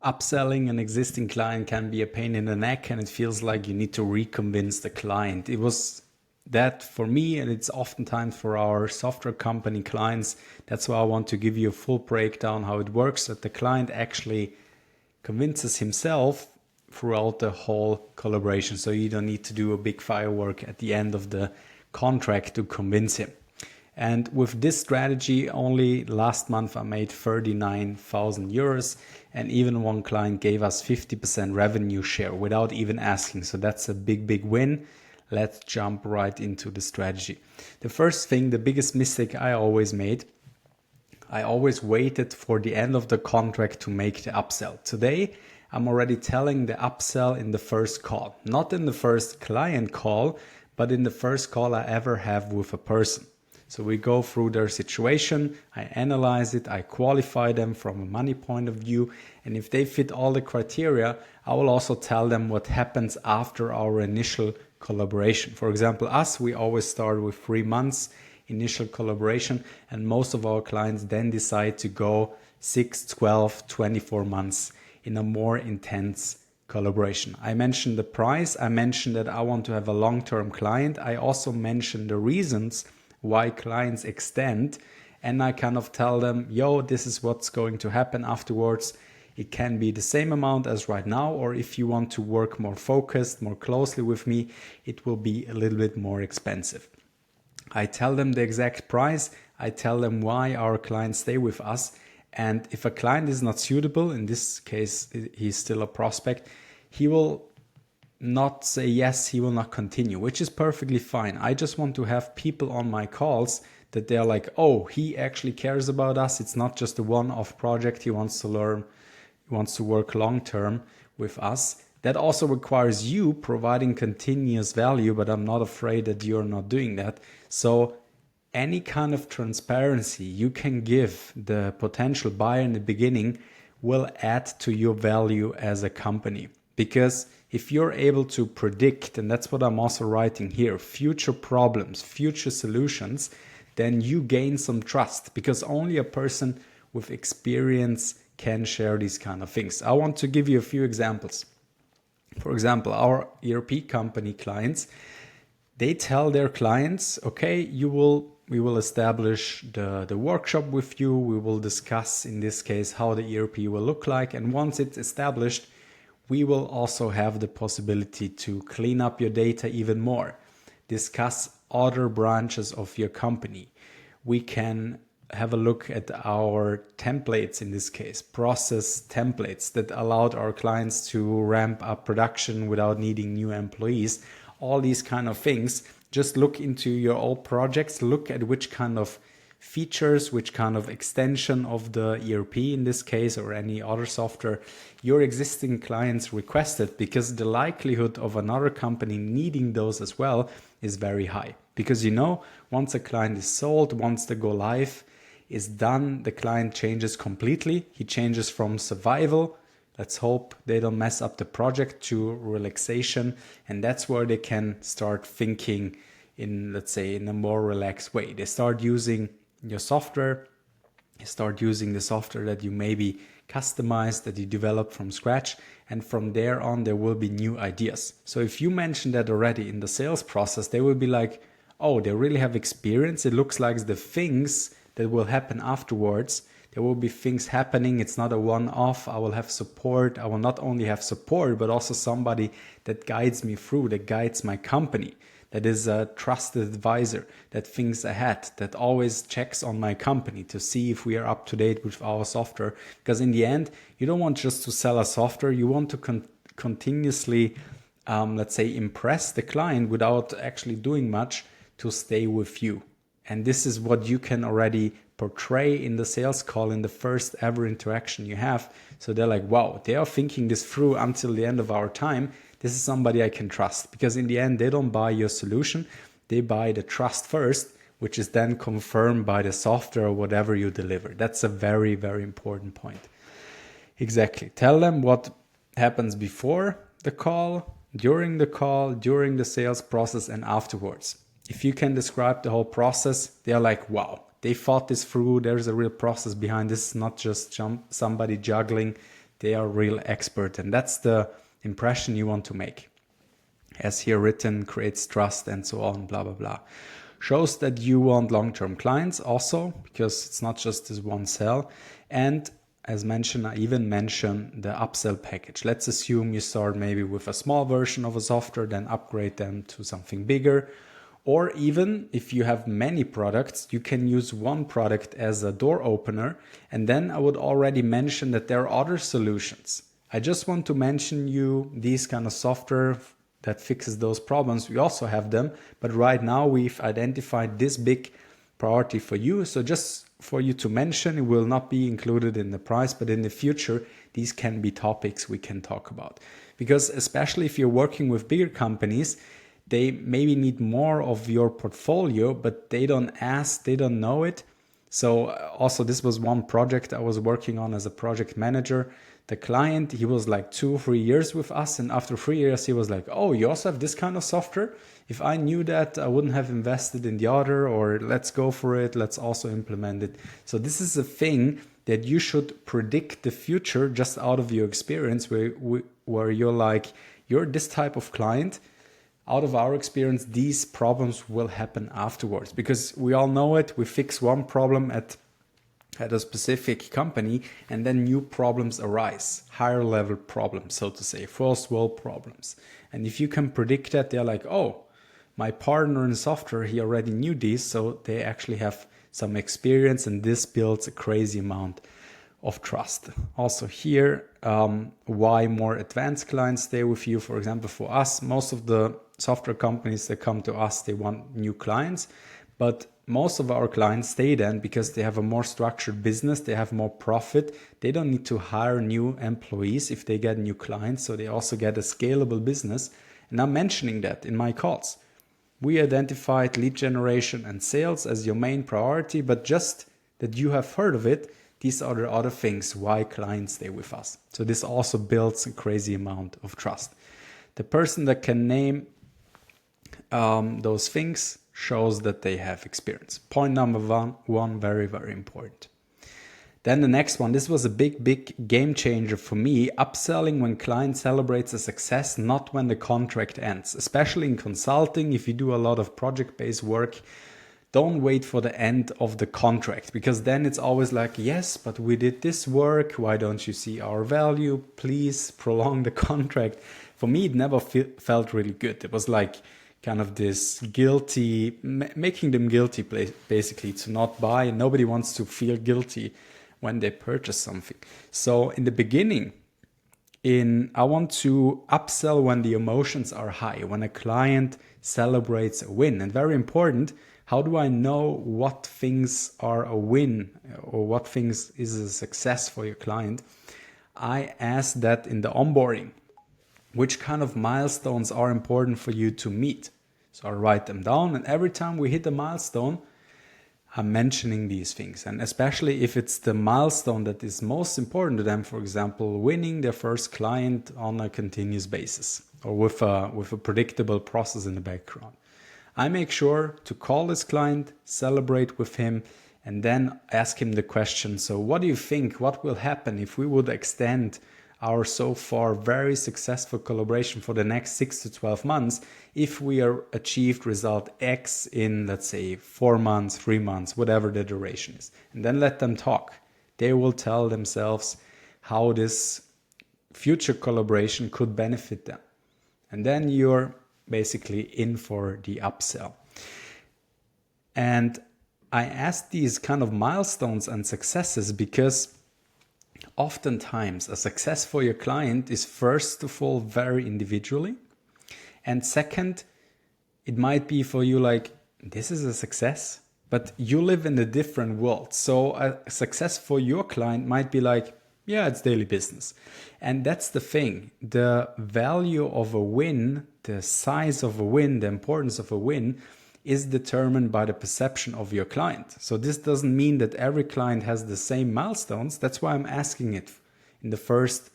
Upselling an existing client can be a pain in the neck, and it feels like you need to reconvince the client. It was that for me, and it's oftentimes for our software company clients. That's why I want to give you a full breakdown how it works, that the client actually convinces himself throughout the whole collaboration. So you don't need to do a big firework at the end of the contract to convince him. And with this strategy, only last month I made 39,000 euros, and even one client gave us 50% revenue share without even asking. So that's a big, big win. Let's jump right into the strategy. The first thing, the biggest mistake I always made, I always waited for the end of the contract to make the upsell. Today, I'm already telling the upsell in the first call, not in the first client call, but in the first call I ever have with a person. So we go through their situation, I analyze it, I qualify them from a money point of view, and if they fit all the criteria, I will also tell them what happens after our initial collaboration. For example, we always start with 3 months initial collaboration, and most of our clients then decide to go 6, 12, 24 months in a more intense collaboration. I mentioned the price, I mentioned that I want to have a long-term client, I also mentioned the reasons why clients extend, and I kind of tell them, yo, this is what's going to happen afterwards. It can be the same amount as right now, or if you want to work more focused, more closely with me, it will be a little bit more expensive. I tell them the exact price, I tell them why our clients stay with us, and if a client is not suitable, in this case he's still a prospect, he will not say yes, he will not continue, which is perfectly fine. I just want to have people on my calls that they're like, oh, he actually cares about us. It's not just a one-off project. He wants to learn, he wants to work long-term with us. That also requires you providing continuous value, but I'm not afraid that you're not doing that. So any kind of transparency you can give the potential buyer in the beginning will add to your value as a company. Because if you're able to predict, and that's what I'm also writing here, future problems, future solutions, then you gain some trust, because only a person with experience can share these kind of things. I want to give you a few examples. For example, our ERP company clients, they tell their clients, okay, we will establish the workshop with you. We will discuss, in this case, how the ERP will look like. And once it's established, we will also have the possibility to clean up your data even more, discuss other branches of your company. We can have a look at our templates, in this case, process templates that allowed our clients to ramp up production without needing new employees. All these kind of things. Just look into your old projects, look at which kind of features, which kind of extension of the ERP in this case, or any other software your existing clients requested, because the likelihood of another company needing those as well is very high. Because once a client is sold, once the go live is done, the client changes completely. He changes from survival, let's hope they don't mess up the project, to relaxation. And that's where they can start thinking in, let's say, in a more relaxed way. They start using your software, you start using the software that you maybe customized, that you developed from scratch. And from there on, there will be new ideas. So if you mention that already in the sales process, they will be like, oh, they really have experience. It looks like the things that will happen afterwards, there will be things happening. It's not a one-off. I will have support. I will not only have support, but also somebody that guides me through, that guides my company, that is a trusted advisor, that thinks ahead, that always checks on my company to see if we are up to date with our software. Because in the end, you don't want just to sell a software. You want to continuously, let's say, impress the client without actually doing much to stay with you. And this is what you can already portray in the sales call, in the first ever interaction you have. So they're like, wow, they are thinking this through until the end of our time. This is somebody I can trust. Because in the end, they don't buy your solution. They buy the trust first, which is then confirmed by the software or whatever you deliver. That's a very, very important point. Exactly. Tell them what happens before the call, during the sales process, and afterwards. If you can describe the whole process, they're like, wow, they thought this through. There's a real process behind this. It's not just somebody juggling they are real expert. And that's the impression you want to make. As here written, creates trust and so on, blah, blah, blah. Shows that you want long-term clients also, because it's not just this one sell. And as mentioned, I even mentioned the upsell package. Let's assume you start maybe with a small version of a software, then upgrade them to something bigger. Or even if you have many products, you can use one product as a door opener. And then I would already mention that there are other solutions. I just want to mention you these kind of software that fixes those problems. We also have them, but right now we've identified this big priority for you. So just for you to mention, it will not be included in the price, but in the future, these can be topics we can talk about. Because especially if you're working with bigger companies, they maybe need more of your portfolio, but they don't ask, they don't know it. So also this was one project I was working on as a project manager. The client, he was like 2 or 3 years with us. And after 3 years, he was like, oh, you also have this kind of software? If I knew that, I wouldn't have invested in the other, or let's go for it. Let's also implement it. So this is a thing that you should predict the future just out of your experience, where you're like, you're this type of client. Out of our experience, these problems will happen afterwards, because we all know it. We fix one problem at a specific company, and then new problems arise, higher level problems, so to say, first world problems. And if you can predict that, they're like, oh, my partner in software, he already knew this, so they actually have some experience, and this builds a crazy amount of trust. Also here, why more advanced clients stay with you. For example, for us, most of the software companies that come to us, they want new clients, but most of our clients stay then because they have a more structured business, they have more profit, they don't need to hire new employees if they get new clients, so they also get a scalable business. And I'm mentioning that in my calls. We identified lead generation and sales as your main priority, but just that you have heard of it, these are the other things why clients stay with us. So this also builds a crazy amount of trust. The person that can name those things shows that they have experience. Point number one, very, very important. Then the next one, this was a big game changer for me. Upselling when client celebrates a success, not when the contract ends. Especially in consulting, if you do a lot of project-based work, don't wait for the end of the contract, because then it's always like, yes, but we did this work. Why don't you see our value? Please prolong the contract. For me, it never felt really good. It was like kind of this guilty, making them guilty basically to not buy. And nobody wants to feel guilty when they purchase something. So in the beginning, I want to upsell when the emotions are high, when a client celebrates a win. And very important, how do I know what things are a win or what things is a success for your client? I ask that in the onboarding. Which kind of milestones are important for you to meet? So I write them down, and every time we hit a milestone, I'm mentioning these things. And especially if it's the milestone that is most important to them, for example, winning their first client on a continuous basis or with a predictable process in the background. I make sure to call this client, celebrate with him, and then ask him the question, so what do you think? What will happen if we would extend our so far very successful collaboration for the next 6 to 12 months if we are achieved result X in, let's say, 4 months, 3 months, whatever the duration is. And then let them talk. They will tell themselves how this future collaboration could benefit them. And then you're basically in for the upsell. And I ask these kind of milestones and successes because oftentimes a success for your client is first of all very individually, and second, it might be for you like, this is a success, but you live in a different world. So a success for your client might be like, yeah, it's daily business. And that's the thing, the value of a win, the size of a win, the importance of a win is determined by the perception of your client. So this doesn't mean that every client has the same milestones. That's why I'm asking it in the first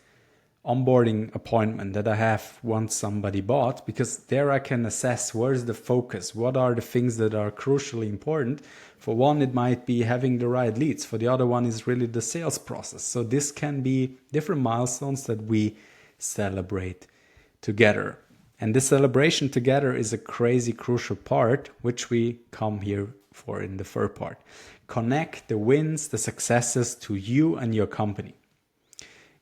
onboarding appointment that I have once somebody bought, because there I can assess where's the focus, what are the things that are crucially important. For one, it might be having the right leads. For the other one is really the sales process. So this can be different milestones that we celebrate together. And this celebration together is a crazy crucial part, which we come here for in the third part. Connect the wins, the successes to you and your company.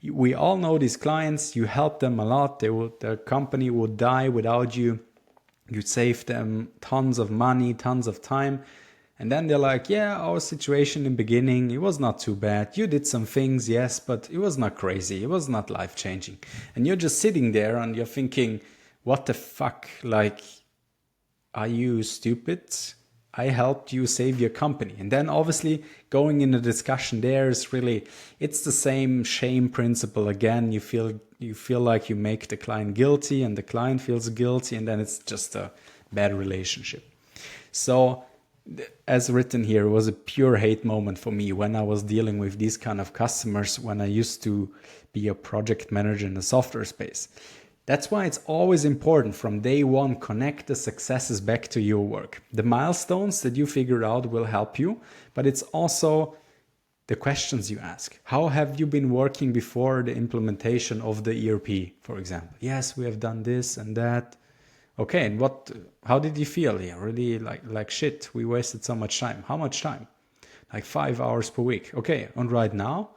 We all know these clients, you help them a lot, their company would die without you, you save them tons of money, tons of time, and then they're like, yeah, our situation in the beginning, it was not too bad, you did some things, yes, but it was not crazy, it was not life-changing. And you're just sitting there and you're thinking, what the fuck, like, are you stupid? I helped you save your company. And then obviously going in a discussion there is really, it's the same shame principle again. You feel like you make the client guilty and the client feels guilty, and then it's just a bad relationship. So as written here, it was a pure hate moment for me when I was dealing with these kind of customers when I used to be a project manager in the software space. That's why it's always important from day one, connect the successes back to your work. The milestones that you figured out will help you, but it's also the questions you ask. How have you been working before the implementation of the ERP, for example? Yes, we have done this and that. Okay, and how did you feel? Yeah, really like shit. We wasted so much time. How much time? Like 5 hours per week. Okay, and right now?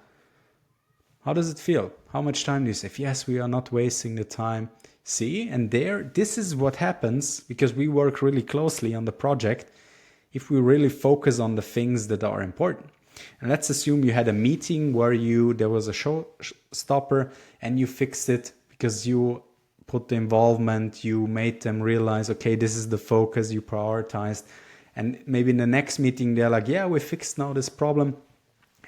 How does it feel? How much time do you save? Yes, we are not wasting the time. See, and this is what happens because we work really closely on the project if we really focus on the things that are important. And let's assume you had a meeting where there was a showstopper and you fixed it because you put the involvement, you made them realize, okay, this is the focus, you prioritized. And maybe in the next meeting, they're like, yeah, we fixed now this problem.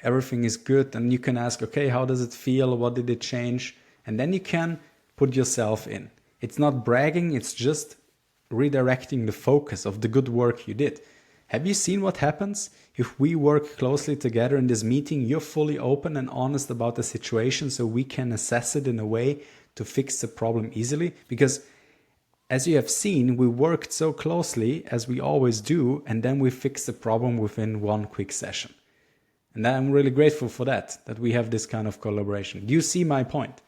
Everything is good, and you can ask, okay, how does it feel? What did it change? And then you can put yourself in. It's not bragging, it's just redirecting the focus of the good work you did. Have you seen what happens? If we work closely together in this meeting, you're fully open and honest about the situation so we can assess it in a way to fix the problem easily. Because as you have seen, we worked so closely as we always do, and then we fix the problem within one quick session. And I'm really grateful for that we have this kind of collaboration. Do you see my point?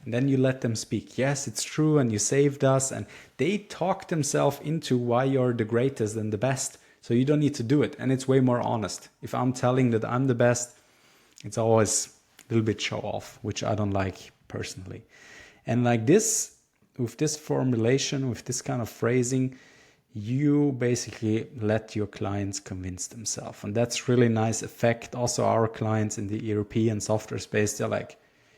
And then you let them speak. Yes, it's true, and you saved us. And they talk themselves into why you're the greatest and the best. So you don't need to do it. And it's way more honest. If I'm telling that I'm the best, it's always a little bit show off, which I don't like personally. And like this, with this formulation, with this kind of phrasing, you basically let your clients convince themselves. And that's really nice effect. Also, our clients in the ERP and software space, they're like,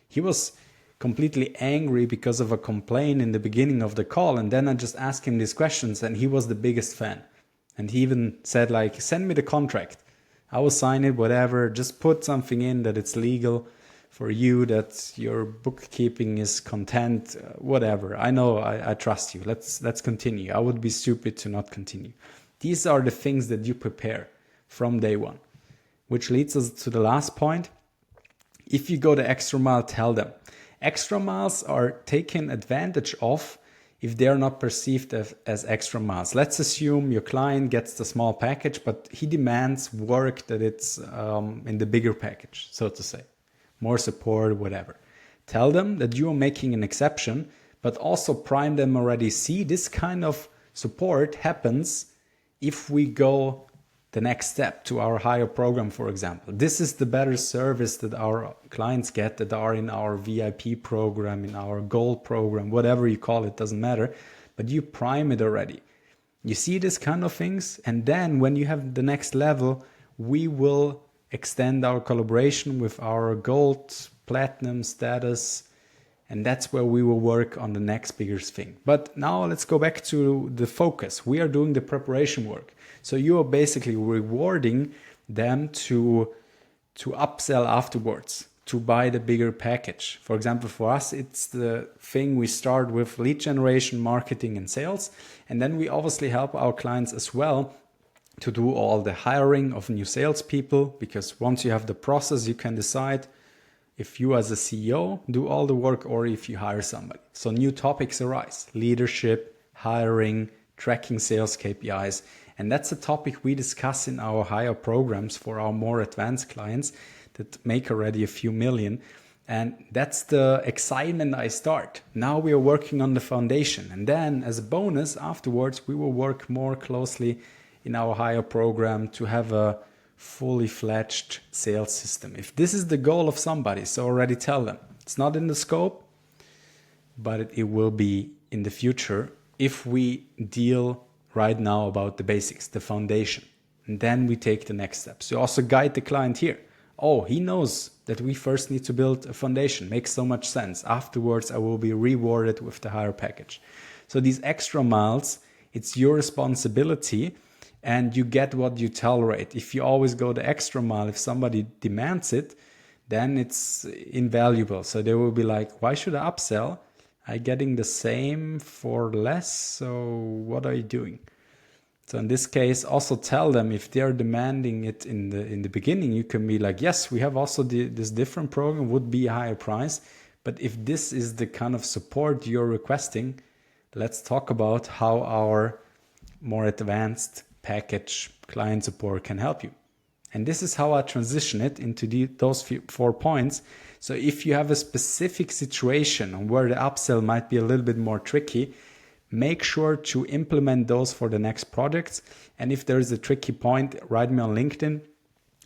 he was completely angry because of a complaint in the beginning of the call. And then I just asked him these questions and he was the biggest fan. And he even said like, send me the contract. I will sign it, whatever. Just put something in that it's legal for you, that your bookkeeping is content, whatever. I know, I trust you. Let's continue. I would be stupid to not continue. These are the things that you prepare from day one, which leads us to the last point. If you go the extra mile, tell them. Extra miles are taken advantage of if they are not perceived as extra miles. Let's assume your client gets the small package, but he demands work that it's in the bigger package, so to say. More support, whatever. Tell them that you are making an exception, but also prime them already. See, this kind of support happens if we go the next step to our higher program, for example. This is the better service that our clients get that are in our VIP program, in our gold program, whatever you call it, doesn't matter. But you prime it already. You see this kind of things, and then when you have the next level, we will extend our collaboration with our gold, platinum status, and that's where we will work on the next biggest thing. But now let's go back to the focus. We are doing the preparation work. So you are basically rewarding them to upsell afterwards, to buy the bigger package. For example, for us, it's the thing we start with lead generation, marketing, and sales. And then we obviously help our clients as well to do all the hiring of new salespeople, because once you have the process, you can decide, if you as a CEO do all the work or if you hire somebody. So new topics arise: leadership, hiring, tracking sales KPIs. And that's a topic we discuss in our higher programs for our more advanced clients that make already a few million. And that's the excitement I start. Now we are working on the foundation. And then as a bonus afterwards, we will work more closely in our higher program to have a fully fledged sales system. If this is the goal of somebody, so already tell them it's not in the scope, but it will be in the future if we deal right now about the basics, the foundation, and then we take the next steps. You also guide the client here. Oh, he knows that we first need to build a foundation. Makes so much sense. Afterwards, I will be rewarded with the higher package. So these extra miles, it's your responsibility, and you get what you tolerate. If you always go the extra mile, if somebody demands it, then it's invaluable. So they will be like, why should I upsell? I'm getting the same for less, so what are you doing? So in this case, also tell them if they're demanding it in the beginning, you can be like, yes, we have also this different program, would be a higher price. But if this is the kind of support you're requesting, let's talk about how our more advanced package client support can help you. And this is how I transition it into those 4 points. So if you have a specific situation where the upsell might be a little bit more tricky, make sure to implement those for the next projects. And if there is a tricky point, write me on LinkedIn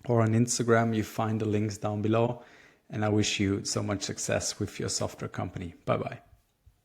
or on Instagram. You find the links down below. And I wish you so much success with your software company. Bye-bye.